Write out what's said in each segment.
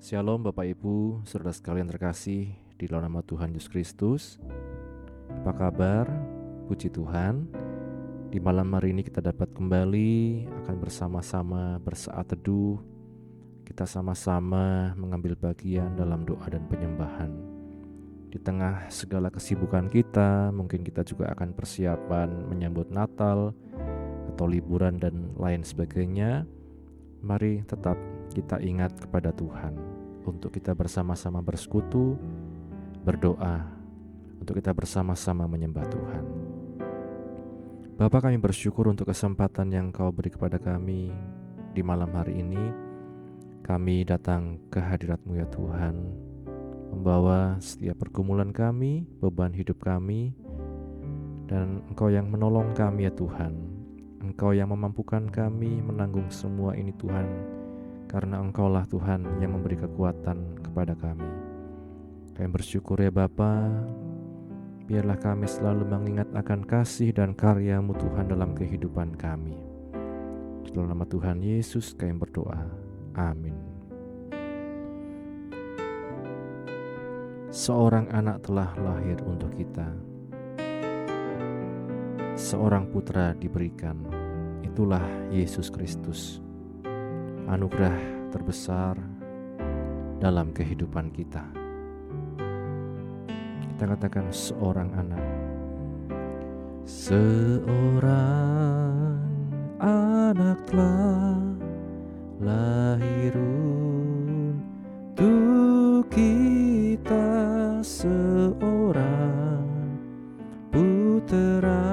Shalom Bapak Ibu, saudara sekalian terkasih di dalam nama Tuhan Yesus Kristus. Apa kabar? Puji Tuhan. Di malam hari ini kita dapat kembali akan bersama-sama bersaat teduh. Kita sama-sama mengambil bagian dalam doa dan penyembahan. Di tengah segala kesibukan kita, mungkin kita juga akan persiapan menyambut Natal atau liburan dan lain sebagainya. Mari tetap kita ingat kepada Tuhan untuk kita bersama-sama bersekutu, berdoa, untuk kita bersama-sama menyembah Tuhan. Bapa, kami bersyukur untuk kesempatan yang Kau beri kepada kami di malam hari ini. Kami datang ke hadirat-Mu ya Tuhan, membawa setiap pergumulan kami, beban hidup kami, dan Engkau yang menolong kami ya Tuhan. Engkau yang memampukan kami menanggung semua ini Tuhan, karena Engkaulah Tuhan yang memberi kekuatan kepada kami. Kami bersyukur ya Bapa, biarlah kami selalu mengingat akan kasih dan karya-Mu Tuhan dalam kehidupan kami. Dalam nama Tuhan Yesus kami berdoa, amin. Seorang anak telah lahir untuk kita, seorang putra diberikan, itulah Yesus Kristus. Anugerah terbesar dalam kehidupan kita. Kita katakan seorang anak. Seorang anak telah lahir untuk kita, seorang putra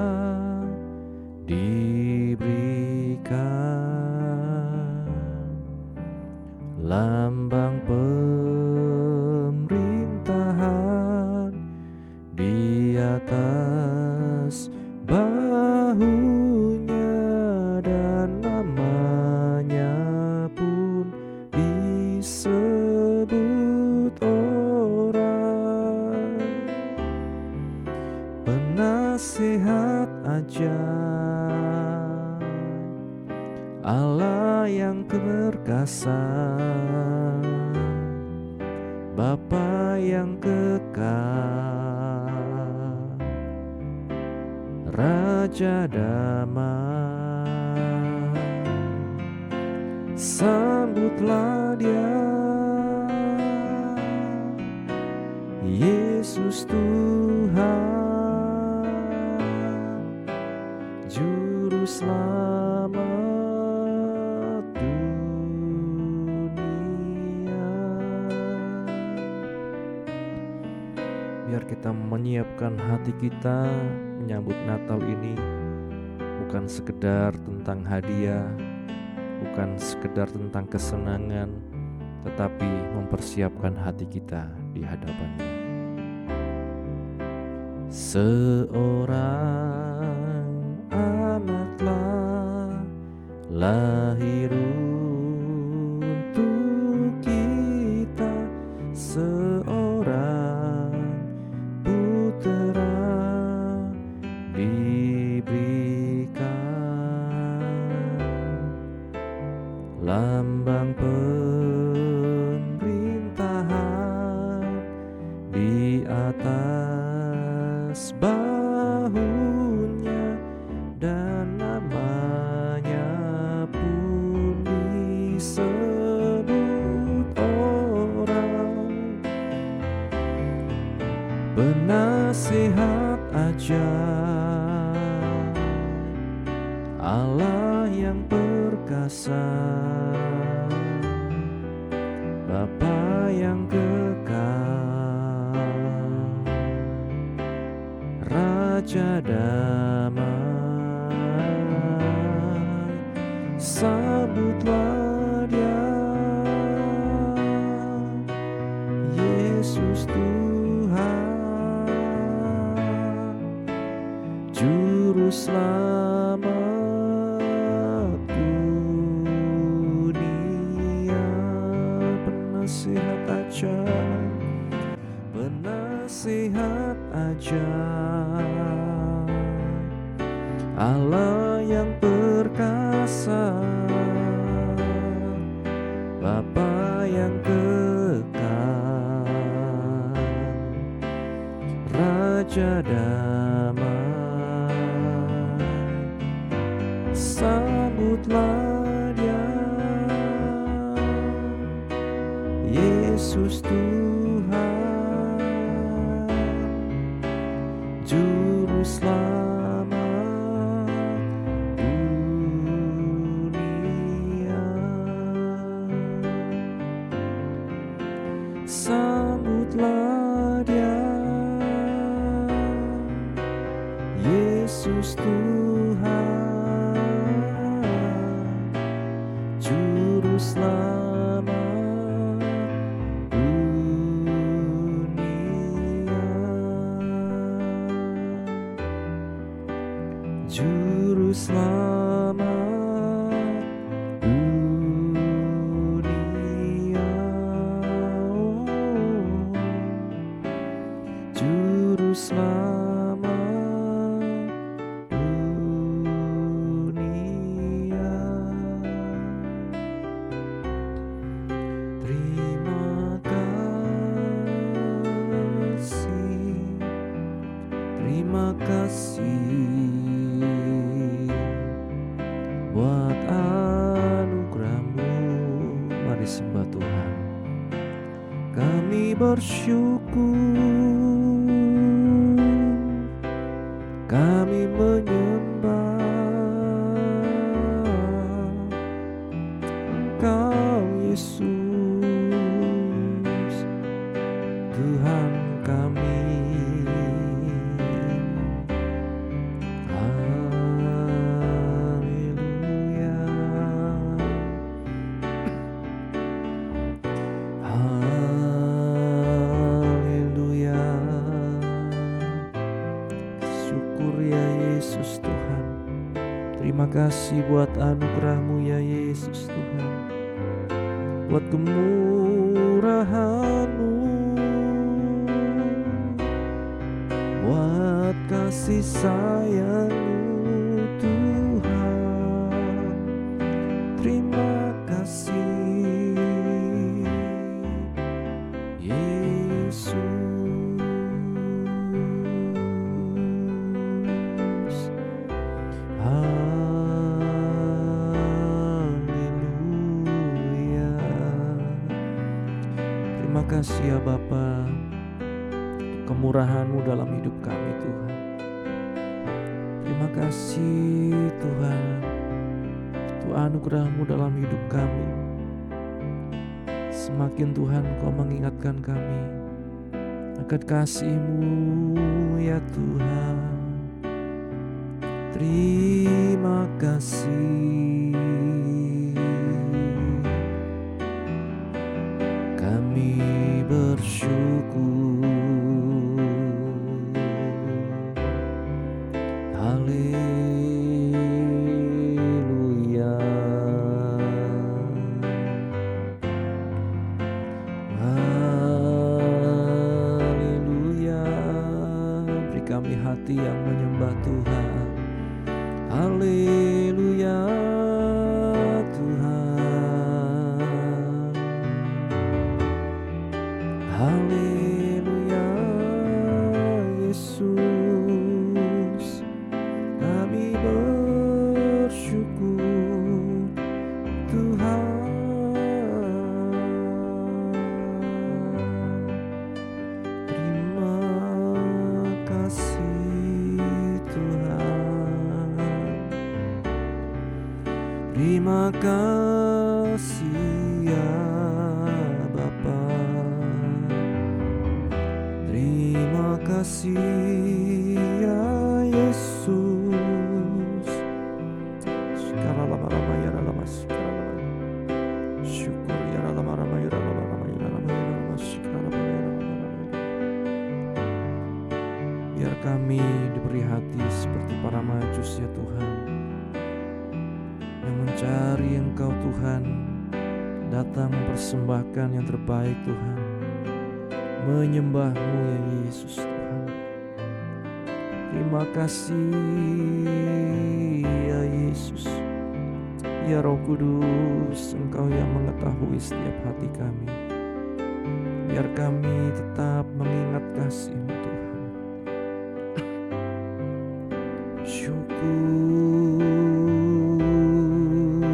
diberikan, lambang pemerintahan di atas bahunya, dan namanya pun disebut orang penasihat ajaib, Allah yang perkasa, Bapa yang kekal, Raja damai. Sambutlah Dia, Yesus Tuhan, Juru Selamat dunia. Biar kita menyiapkan hati kita menyambut Natal ini, bukan sekedar tentang hadiah, bukan sekedar tentang kesenangan, tetapi mempersiapkan hati kita di hadapan-Nya. Seorang anak telah lahir untuk kita, seorang putra diberikan, lambang pemerintahan di atas bahunya, dan namanya pun disebut orang penasihat ajaib, Allah yang perkasa, Bapa yang kekal, Raja damai. Sambutlah Dia, Yesus Tuhan, Juru Selamat dunia. Penasihat ajaib, penasihat ajaib, Allah yang perkasa, Bapa yang kekal, Raja damai, sambutlah Dia, Yesus Tuhan, Juru Selamat dunia. Sambutlah Dia, Yesus Tuhan, Juru Selamat dunia. Juru Selamat dunia. Juru Selamat dunia. Terima kasih buat anugerah-Mu. Mari sembah Tuhan. Kami bersyukur, kami menyembah Engkau Yesus, Tuhan kami. Haleluya, haleluya. Syukur ya Yesus Tuhan. Terima kasih buat anugerah-Mu ya Yesus Tuhan, buat kemurahan-Mu, buat kasih sayang-Mu Tuhan. Terima kasih Yesus. Haleluya. Terima kasih ya Bapa, kemurahan-Mu dalam hidup kami Tuhan. Terima kasih Tuhan, itu anugerah-Mu dalam hidup kami. Semakin Tuhan Kau mengingatkan kami akan kasih-Mu ya Tuhan. Terima kasih, kami bersyukur. Haleluya, haleluya. Beri kami hati yang menyembah Tuhan. Haleluya Tuhan, haleluya Yesus, kami bersyukur Tuhan. Terima kasih Tuhan. Terima kasih ya Bapa. Terima kasih ya Yesus. Syukur ya biar kami diberi hati seperti para majus ya Tuhan, yang mencari Engkau Tuhan, datang mempersembahkan yang terbaik Tuhan, menyembah-Mu ya Yesus Tuhan. Terima kasih ya Yesus, ya Roh Kudus, Engkau yang mengetahui setiap hati kami. Biar kami tetap mengingat kasih-Mu Tuhan.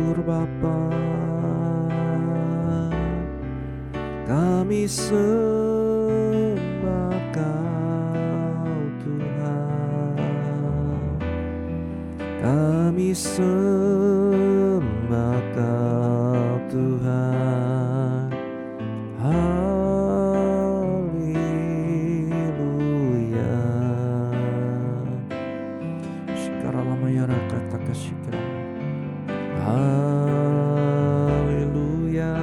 bersyukur Bapa, kami sembah Kau Tuhan, kami sembah Kau Tuhan. Haleluya. Shikaralamaya rakataka shikara. Haleluya.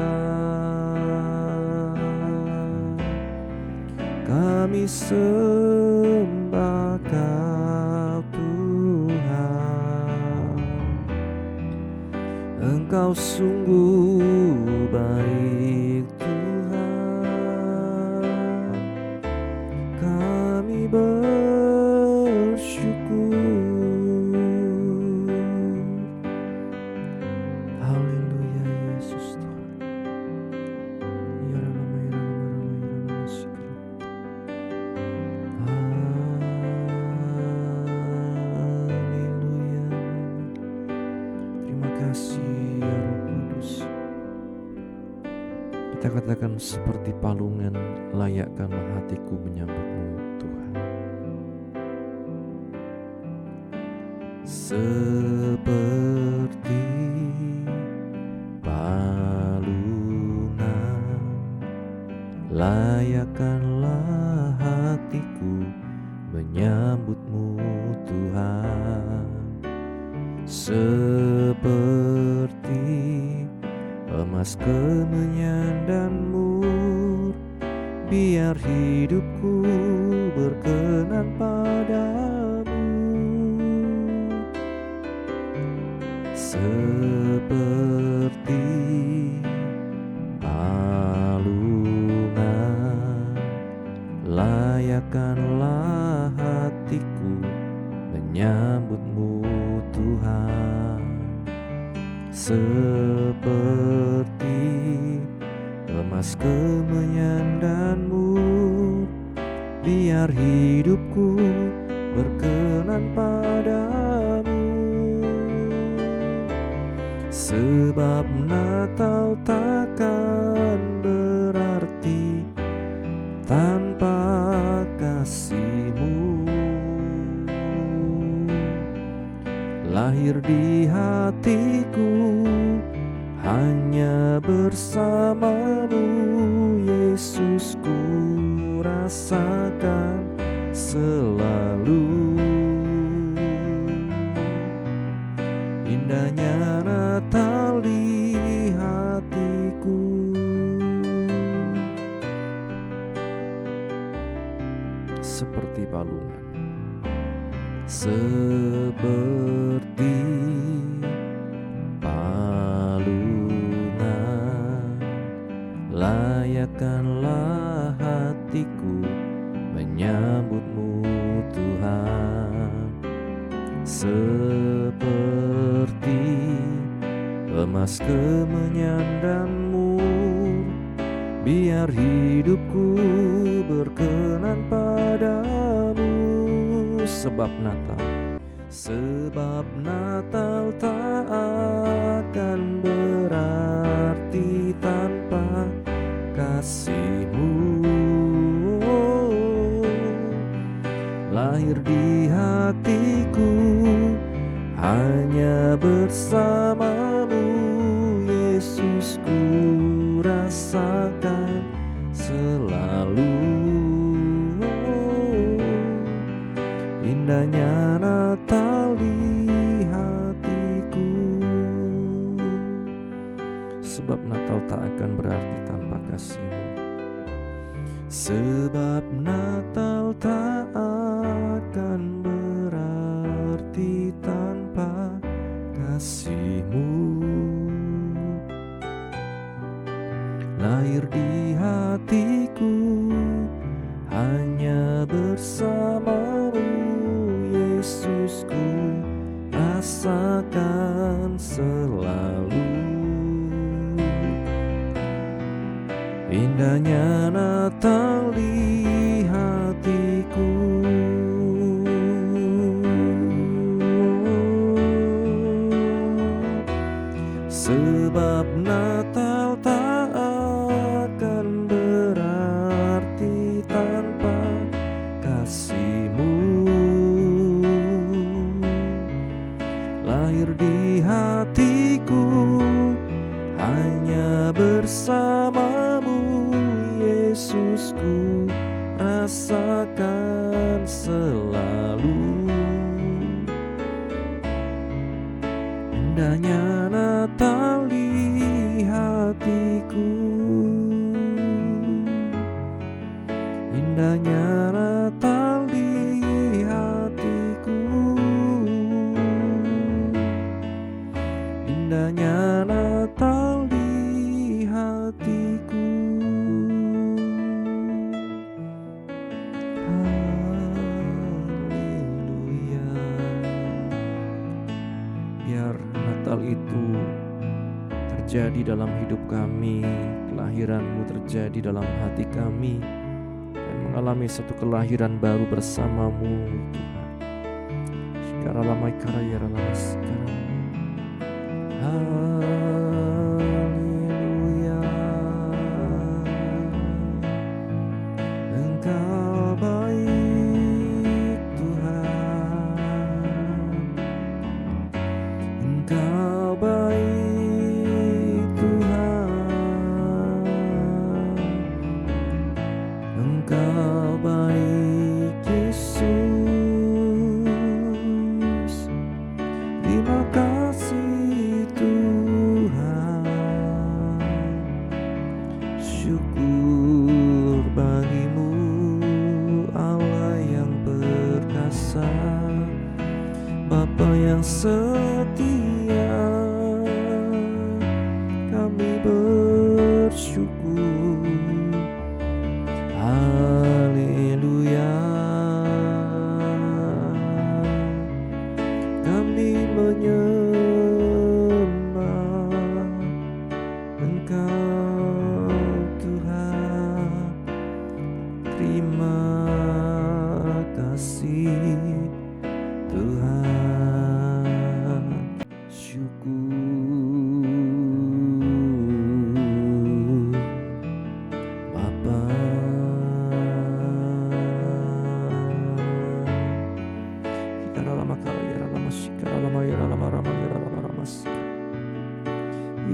Kami sembah Kau Tuhan, Engkau sungguh baik Tuhan, kami bersyukur. Haleluya Yesus Tuhan. Ya Rama, ya Rama, Rama, ya Rama, Sikra. Haleluya. Terima kasih ya Roh Kudus. Kita katakan seperti palungan, layakkanlah hatiku menyambut-Mu Tuhan. Seperti palungan, layakkanlah hatiku menyambut-Mu Tuhan. Seperti emas kemenyan dan mur, biar hidupku berkenan padamu. Seperti palungan, layakkanlah hatiku menyambut-Mu Tuhan. Seperti emas kemenyan dan mur, biar hidupku berkenan padamu. Sebab Natal takkan berarti tanpa kasih-Mu. Lahir di hatiku hanya bersama-Mu, Yesus, ku rasakan selalu. Indahnya Natal di hatiku. Seperti palungan, seperti palungan, layakkanlah hatiku menyambut-Mu Tuhan. Seperti emas kemenyan dan mur, biar hidupku berkenan padamu. Sebab Natal tak akan berarti tanpa kasih-Mu. Lahir di hatiku hanya bersama-Mu, Yesus, ku rasakan selalu. Indahnya Natal di hatiku. Sebab Natal tak akan berarti tanpa kasih-Mu. Sebab Natal tak akan berarti tanpa kasih-Mu. Lahir di hatiku hanya bersama-Mu, Yesus, ku rasakan selalu. Indahnya Natal di hatiku. Indahnya Natal di hatiku, indahnya Natal di hatiku. Haleluya. Biar Natal itu terjadi dalam hidup kami, kelahiran-Mu terjadi dalam hati kami, dan mengalami satu kelahiran baru bersama-Mu, Tuhan. Sekarang lama karya lama sekarang. Haleluya. Engkau baik Tuhan, Engkau baik Tuhan, Engkau baik Yesus. Terima kasih Tuhan, syukur bagimu Allah yang perkasa, Bapa yang setia, kami bersyukur. Haleluya. Kami menyembah Engkau Tuhan. Terima kasih Tuhan, syukur Bapa. Kita lama kali lama sikara lama ya lama rama ya lama rama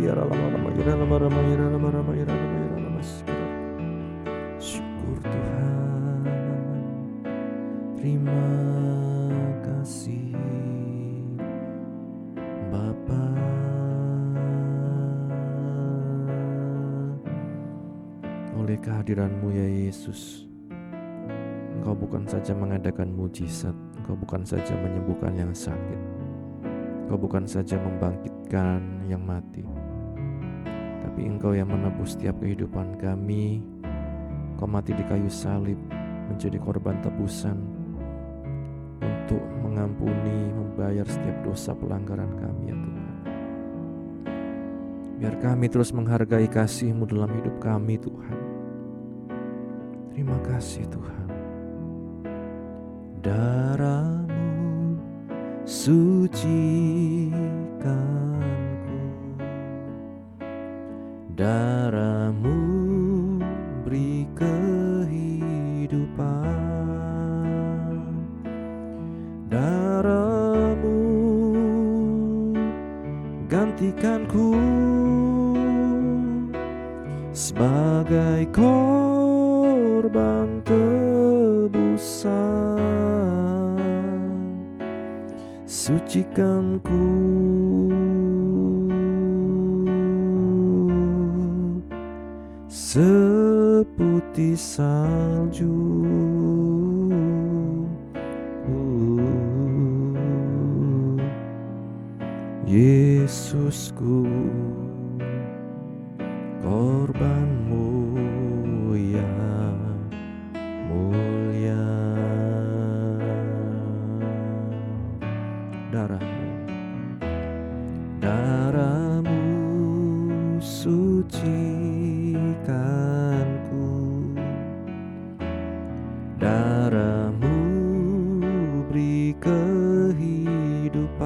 ya lama lama ya lama rama ya lama rama ya lama sikara. Syukur Tuhan, terima kasih Bapa. Oleh kehadiran-Mu ya Yesus, Engkau bukan saja mengadakan mujizat, Engkau bukan saja menyembuhkan yang sakit, Engkau bukan saja membangkitkan yang mati, tapi Engkau yang menebus setiap kehidupan kami. Engkau mati di kayu salib menjadi korban tebusan untuk mengampuni, membayar setiap dosa pelanggaran kami ya Tuhan. Biar kami terus menghargai kasih-Mu dalam hidup kami Tuhan. Terima kasih Tuhan. Darah-Mu sucikanku, darah-Mu beri kehidupan, darah-Mu gantikanku sebagai korban tebusan. Sucikanku seputih salju. Yesusku, korban-Mu yang mulia. Darah-Mu, darah-Mu sucikanku, darah-Mu beri kehidupan,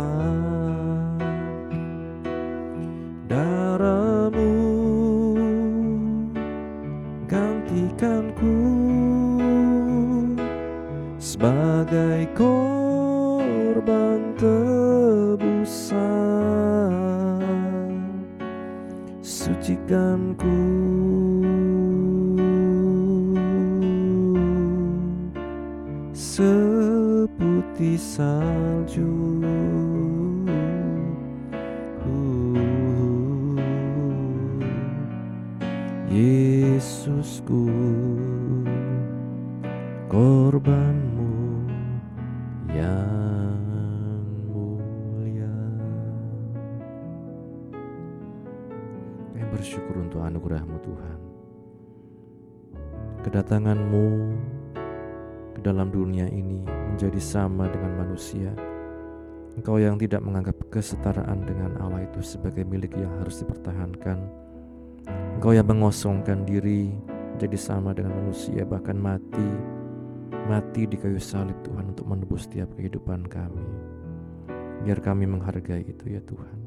darah-Mu gantikanku sebagai korban tebusan. Sucikanku seputih salju. Yesusku, korban-Mu yang mulia. Kami bersyukur untuk anugerah-Mu Tuhan. Kedatangan-Mu ke dalam dunia ini menjadi sama dengan manusia. Engkau yang tidak menganggap kesetaraan dengan Allah itu sebagai milik yang harus dipertahankan. Engkau yang mengosongkan diri menjadi sama dengan manusia, bahkan mati di kayu salib Tuhan untuk menebus setiap kehidupan kami. Biar kami menghargai itu ya Tuhan.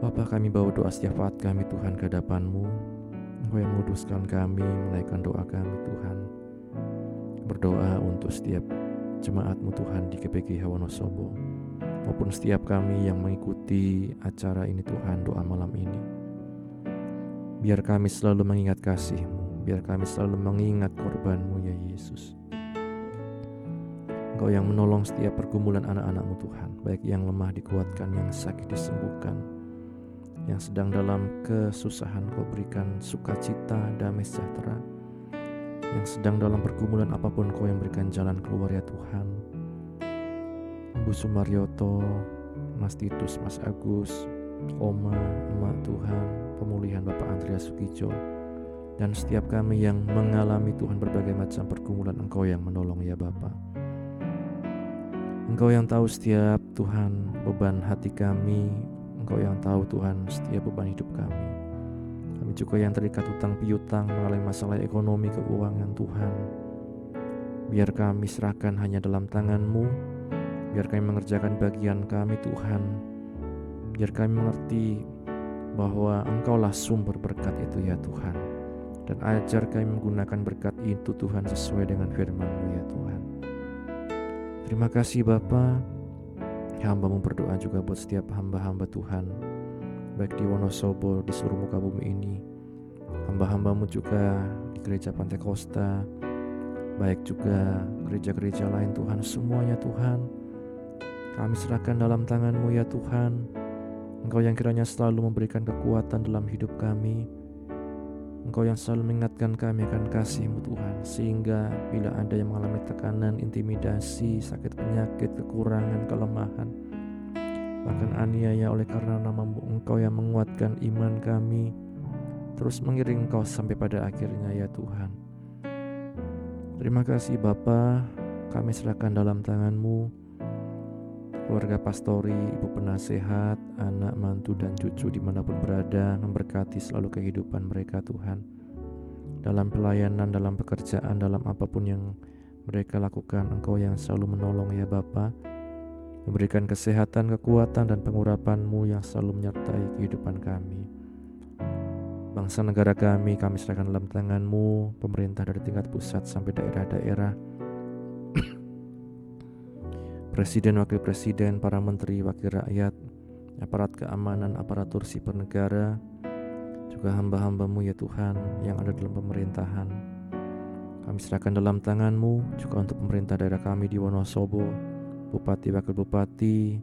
Bapa, kami bawa doa syafaat kami Tuhan ke hadapan-Mu. Engkau yang menguduskan kami, menaikkan doa kami Tuhan. Berdoa untuk setiap jemaat-Mu Tuhan di GPGH Wonosobo, maupun setiap kami yang mengikuti acara ini Tuhan, doa malam ini. Biar kami selalu mengingat kasih-Mu, biar kami selalu mengingat korban-Mu ya Yesus. Engkau yang menolong setiap pergumulan anak-anak-Mu Tuhan, baik yang lemah dikuatkan, yang sakit disembuhkan, yang sedang dalam kesusahan Kau berikan sukacita, damai sejahtera, yang sedang dalam pergumulan apapun Kau yang berikan jalan keluar ya Tuhan. Ibu Sumaryoto, Mas Titus, Mas Agus, Oma, Emak Tuhan, pemulihan Bapak Andreas Sukijo, dan setiap kami yang mengalami Tuhan berbagai macam pergumulan, Engkau yang menolong ya Bapa. Engkau yang tahu setiap Tuhan beban hati kami, Engkau yang tahu Tuhan setiap beban hidup kami. Kami juga yang terikat hutang piutang, mengalami masalah ekonomi, keuangan Tuhan. Biar kami serahkan hanya dalam tangan-Mu, biar kami mengerjakan bagian kami Tuhan. Biar kami mengerti bahwa Engkaulah sumber berkat itu ya Tuhan. Dan ajar kami menggunakan berkat itu Tuhan sesuai dengan firman-Mu ya Tuhan. Terima kasih Bapa. Hamba-Mu berdoa juga buat setiap hamba-hamba Tuhan, baik di Wonosobo, di seluruh muka bumi ini. Hamba-hamba-Mu juga di gereja Pantai Kosta, baik juga gereja-gereja lain Tuhan. Semuanya Tuhan, kami serahkan dalam tangan-Mu ya Tuhan. Engkau yang kiranya selalu memberikan kekuatan dalam hidup kami. Engkau yang selalu mengingatkan kami akan kasih-Mu Tuhan, sehingga bila ada yang mengalami tekanan, intimidasi, sakit penyakit, kekurangan, kelemahan, bahkan aniaya, oleh karena nama-Mu, Engkau yang menguatkan iman kami, terus mengiring Engkau sampai pada akhirnya ya Tuhan. Terima kasih Bapa, kami serahkan dalam tangan-Mu keluarga pastori, ibu penasehat, anak, mantu, dan cucu dimanapun berada. Memberkati selalu kehidupan mereka Tuhan, dalam pelayanan, dalam pekerjaan, dalam apapun yang mereka lakukan. Engkau yang selalu menolong ya Bapa, memberikan kesehatan, kekuatan, dan pengurapan-Mu yang selalu menyertai kehidupan kami. Bangsa negara kami serahkan dalam tangan-Mu, pemerintah dari tingkat pusat sampai daerah-daerah, Presiden, Wakil Presiden, para menteri, wakil rakyat, aparat keamanan, aparatur sipil negara, juga hamba-hamba-Mu ya Tuhan yang ada dalam pemerintahan. Kami serahkan dalam tangan-Mu juga untuk pemerintah daerah kami di Wonosobo, Bupati, Wakil Bupati,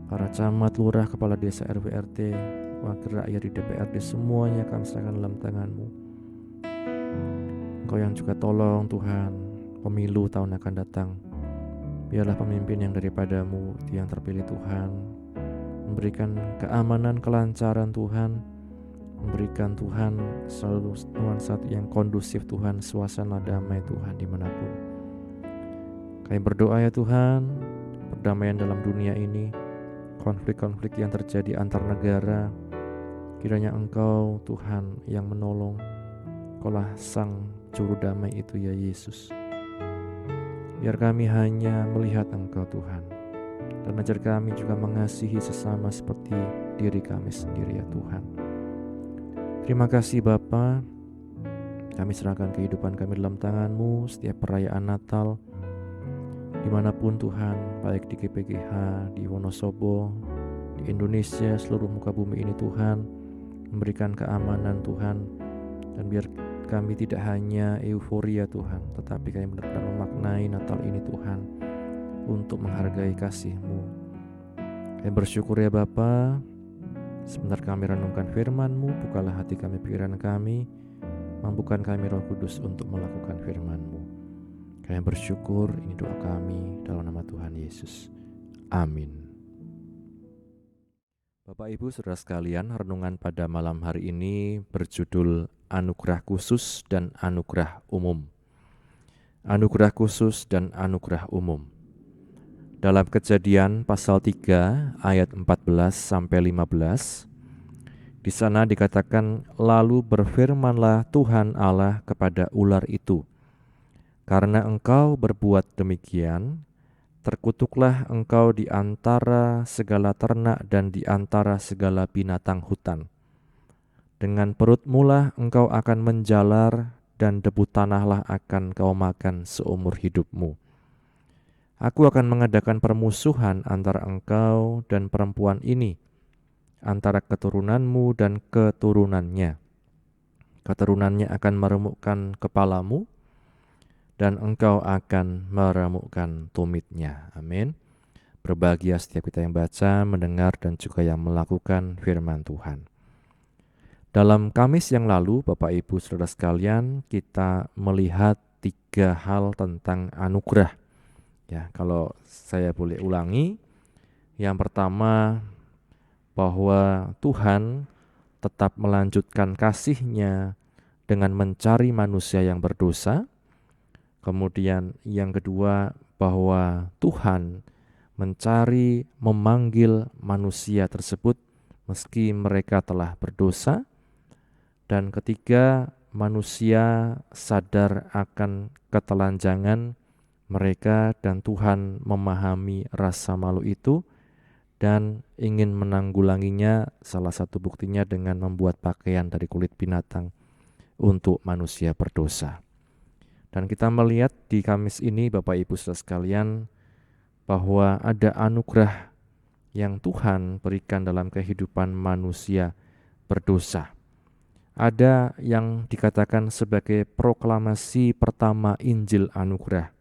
para camat, lurah, kepala desa, RW, RT, wakil rakyat di DPRD, semuanya kami serahkan dalam tangan-Mu. Engkau yang juga tolong Tuhan pemilu tahun akan datang. Biarlah pemimpin yang daripada-Mu, yang terpilih Tuhan, memberikan keamanan, kelancaran Tuhan, memberikan Tuhan selalu nuansa yang kondusif Tuhan, suasana damai Tuhan dimanapun. Kami berdoa ya Tuhan, perdamaian dalam dunia ini, konflik-konflik yang terjadi antar negara, kiranya Engkau Tuhan yang menolong. Engkaulah sang juru damai itu ya Yesus. Biar kami hanya melihat Engkau Tuhan, dan ajar kami juga mengasihi sesama seperti diri kami sendiri ya Tuhan. Terima kasih Bapa. Kami serahkan kehidupan kami dalam tangan-Mu. Setiap perayaan Natal, dimanapun Tuhan, baik di GPGH, di Wonosobo, di Indonesia, seluruh muka bumi ini Tuhan, memberikan keamanan Tuhan. Dan biar kami tidak hanya euforia Tuhan, tetapi kami benar-benar memaknai Natal ini Tuhan, untuk menghargai kasih-Mu. Kami bersyukur ya Bapa. Sebentar kami renungkan firman-Mu, bukalah hati kami, pikiran kami, mampukan kami Roh Kudus untuk melakukan firman-Mu. Kami bersyukur, ini doa kami dalam nama Tuhan Yesus. Amin. Bapak Ibu Saudara sekalian, renungan pada malam hari ini berjudul Anugerah Khusus dan Anugerah Umum. Anugerah khusus dan anugerah umum. Dalam Kejadian pasal 3 ayat 14 sampai 15, di sana dikatakan, lalu berfirmanlah Tuhan Allah kepada ular itu, karena engkau berbuat demikian, terkutuklah engkau di antara segala ternak dan di antara segala binatang hutan. Dengan perutmu lah engkau akan menjalar, dan debu tanahlah akan kau makan seumur hidupmu. Aku akan mengadakan permusuhan antara engkau dan perempuan ini, antara keturunanmu dan keturunannya. Keturunannya akan meremukkan kepalamu, dan engkau akan meremukkan tumitnya. Amin. Berbahagia setiap kita yang baca, mendengar, dan juga yang melakukan firman Tuhan. Dalam Kamis yang lalu, Bapak Ibu Saudara sekalian, kita melihat 3 hal tentang anugerah. Ya, kalau saya boleh ulangi, yang pertama bahwa Tuhan tetap melanjutkan kasih-Nya dengan mencari manusia yang berdosa. Kemudian yang kedua bahwa Tuhan memanggil manusia tersebut meski mereka telah berdosa. Dan ketiga, manusia sadar akan ketelanjangan mereka dan Tuhan memahami rasa malu itu dan ingin menanggulanginya. Salah satu buktinya dengan membuat pakaian dari kulit binatang untuk manusia berdosa. Dan kita melihat di Kamis ini Bapak Ibu Saudara sekalian bahwa ada anugerah yang Tuhan berikan dalam kehidupan manusia berdosa. Ada yang dikatakan sebagai proklamasi pertama Injil Anugerah,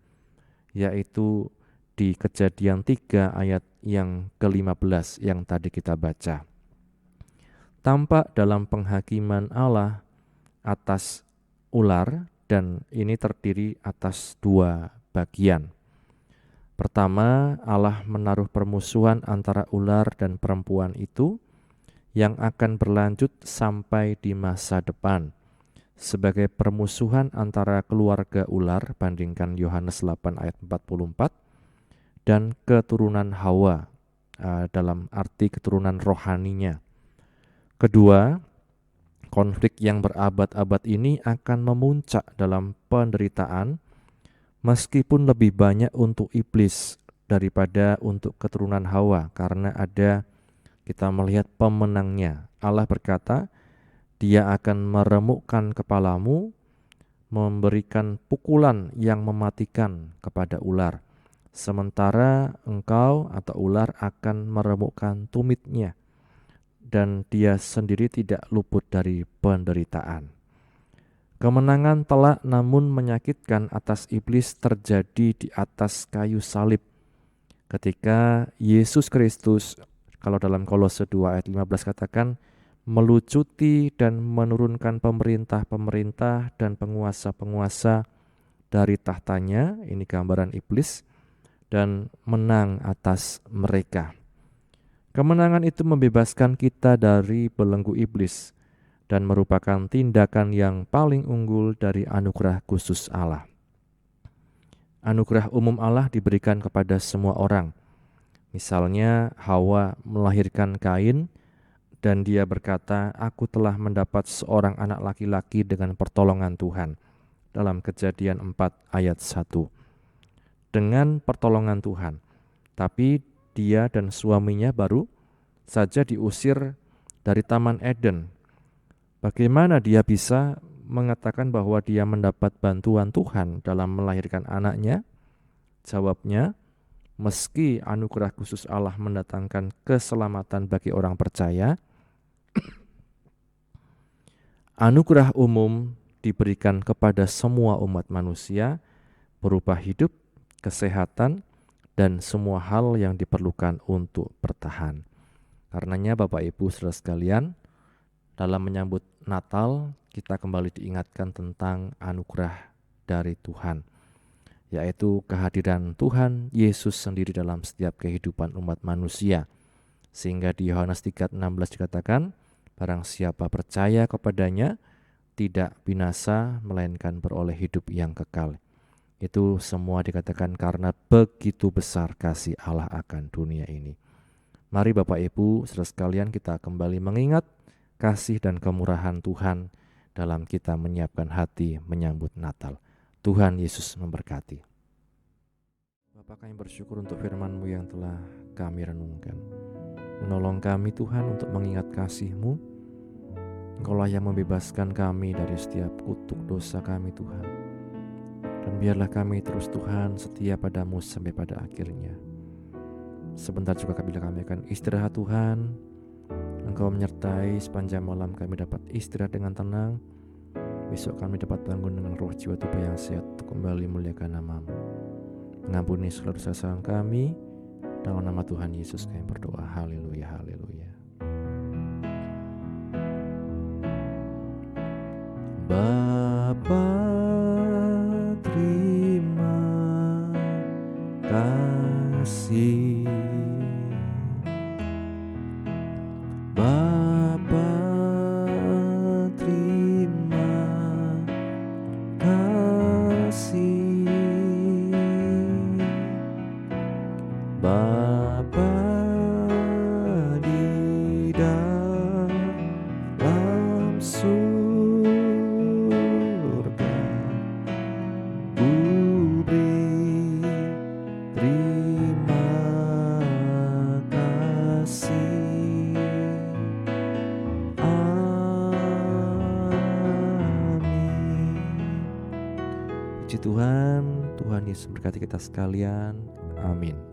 yaitu di Kejadian 3 ayat yang ke-15 yang tadi kita baca. Tampak dalam penghakiman Allah atas ular, dan ini terdiri atas 2 bagian. Pertama, Allah menaruh permusuhan antara ular dan perempuan itu yang akan berlanjut sampai di masa depan sebagai permusuhan antara keluarga ular, bandingkan Yohanes 8 ayat 44, dan keturunan Hawa dalam arti keturunan rohaninya. Kedua, konflik yang berabad-abad ini akan memuncak dalam penderitaan, meskipun lebih banyak untuk iblis daripada untuk keturunan Hawa, karena kita melihat pemenangnya. Allah berkata, Dia akan meremukkan kepalamu, memberikan pukulan yang mematikan kepada ular. Sementara engkau atau ular akan meremukkan tumitnya, dan dia sendiri tidak luput dari penderitaan. Kemenangan telak namun menyakitkan atas iblis terjadi di atas kayu salib. Ketika Yesus Kristus, kalau dalam Kolose 2 ayat 15 katakan, melucuti dan menurunkan pemerintah-pemerintah dan penguasa-penguasa dari tahtanya, ini gambaran iblis, dan menang atas mereka. Kemenangan itu membebaskan kita dari belenggu iblis dan merupakan tindakan yang paling unggul dari anugerah khusus Allah. Anugerah umum Allah diberikan kepada semua orang. Misalnya Hawa melahirkan Kain dan dia berkata, aku telah mendapat seorang anak laki-laki dengan pertolongan Tuhan. Dalam Kejadian 4 ayat 1. Dengan pertolongan Tuhan. Tapi dia dan suaminya baru saja diusir dari Taman Eden. Bagaimana dia bisa mengatakan bahwa dia mendapat bantuan Tuhan dalam melahirkan anaknya? Jawabnya, meski anugerah khusus Allah mendatangkan keselamatan bagi orang percaya, anugerah umum diberikan kepada semua umat manusia berupa hidup, kesehatan, dan semua hal yang diperlukan untuk bertahan. Karenanya Bapak Ibu Saudara sekalian, dalam menyambut Natal, kita kembali diingatkan tentang anugerah dari Tuhan, yaitu kehadiran Tuhan Yesus sendiri dalam setiap kehidupan umat manusia. Sehingga di Yohanes 3:16 dikatakan, barang siapa percaya kepadanya tidak binasa melainkan beroleh hidup yang kekal. Itu semua dikatakan karena begitu besar kasih Allah akan dunia ini. Mari Bapak Ibu, saudara sekalian, kita kembali mengingat kasih dan kemurahan Tuhan dalam kita menyiapkan hati menyambut Natal. Tuhan Yesus memberkati. Bapa, kami bersyukur untuk firman-Mu yang telah kami renungkan. Menolong kami Tuhan untuk mengingat kasih-Mu. Engkaulah yang membebaskan kami dari setiap kutuk dosa kami Tuhan. Dan biarlah kami terus Tuhan setia pada-Mu sampai pada akhirnya. Sebentar juga bila kami akan istirahat Tuhan, Engkau menyertai sepanjang malam kami dapat istirahat dengan tenang. Besok kami dapat bangun dengan roh jiwa tubuh yang sehat untuk kembali muliakan nama-Mu. Mengampuni segala dosa kami, dalam nama Tuhan Yesus kami berdoa. Haleluya, haleluya. Bapa, terima kasih. Bapa, terima kasih. Bapa di dalam surga, ku beri terima kasih. Puji Tuhan, Tuhan Yesus berkati kita sekalian. Amin.